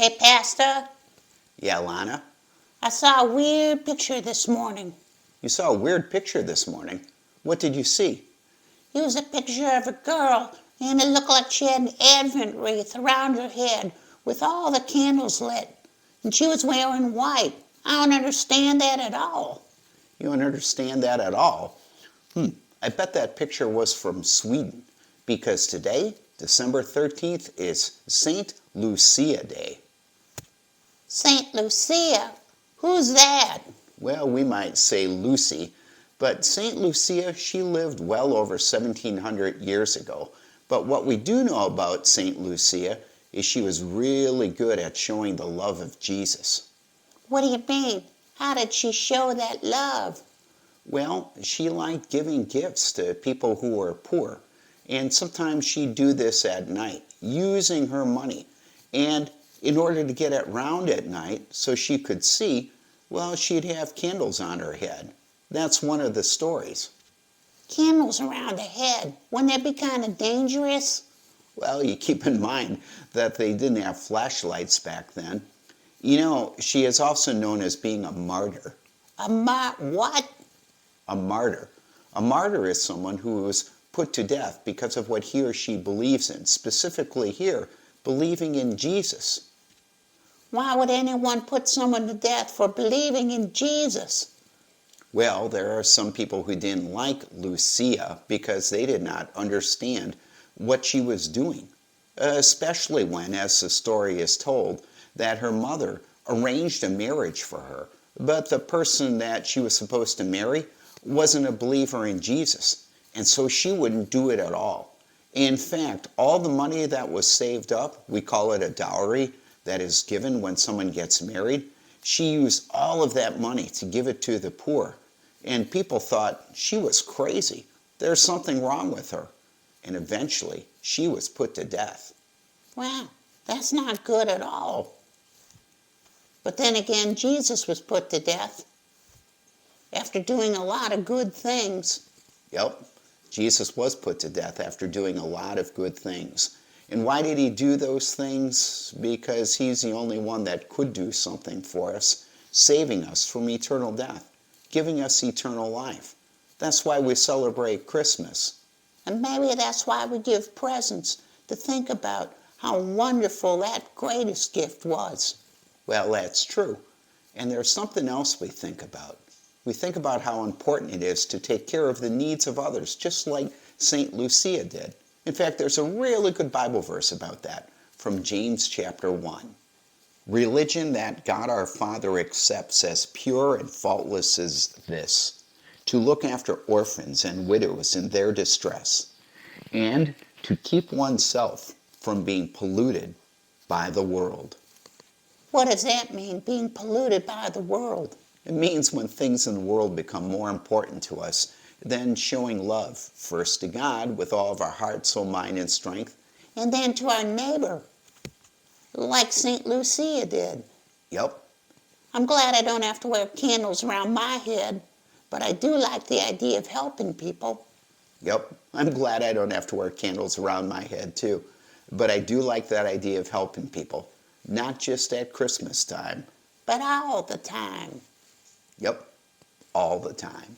Hey, Pastor, Yeah, Lana? I saw a weird picture this morning. You saw a weird picture this morning. What did you see? It was a picture of a girl, and it looked like she had an Advent wreath around her head with all the candles lit. And she was wearing white. I don't understand that at all. You don't understand that at all? I bet that picture was from Sweden, because today, December 13th, is St. Lucia Day. St. Lucia? Who's that? Well, we might say Lucy, but St. Lucia, she lived well over 1700 years ago. But what we do know about St. Lucia is she was really good at showing the love of Jesus. What do you mean? How did she show that love? Well, she liked giving gifts to people who were poor. And sometimes she'd do this at night, using her money. And in order to get it round at night so she could see, well, she'd have candles on her head. That's one of the stories. Candles around the head. Wouldn't that be kind of dangerous? Well, you keep in mind that they didn't have flashlights back then. You know, she is also known as being a martyr. What? A martyr. A martyr is someone who was put to death because of what he or she believes in, specifically here, believing in Jesus. Why would anyone put someone to death for believing in Jesus? Well, there are some people who didn't like Lucia because they did not understand what she was doing, especially when, as the story is told, that her mother arranged a marriage for her, but the person that she was supposed to marry wasn't a believer in Jesus, and so she wouldn't do it at all. In fact, all the money that was saved up, we call it a dowry, that is given when someone gets married, she used all of that money to give it to the poor. And people thought she was crazy. There's something wrong with her. And eventually, she was put to death. Wow, that's not good at all. But then again, Jesus was put to death after doing a lot of good things. Yep, Jesus was put to death after doing a lot of good things. And why did he do those things? Because he's the only one that could do something for us, saving us from eternal death, giving us eternal life. That's why we celebrate Christmas. And maybe that's why we give presents, to think about how wonderful that greatest gift was. Well, that's true. And there's something else we think about. We think about how important it is to take care of the needs of others, just like St. Lucia did. In fact, there's a really good Bible verse about that from James chapter 1. Religion that God our Father accepts as pure and faultless is this: to look after orphans and widows in their distress, and to keep oneself from being polluted by the world. What does that mean, being polluted by the world? It means when things in the world become more important to us than showing love, first to God with all of our heart, soul, mind, and strength. And then to our neighbor, like St. Lucia did. Yep. I'm glad I don't have to wear candles around my head, but I do like the idea of helping people. Yep. I'm glad I don't have to wear candles around my head too. But I do like that idea of helping people. Not just at Christmas time. But all the time. Yep. All the time.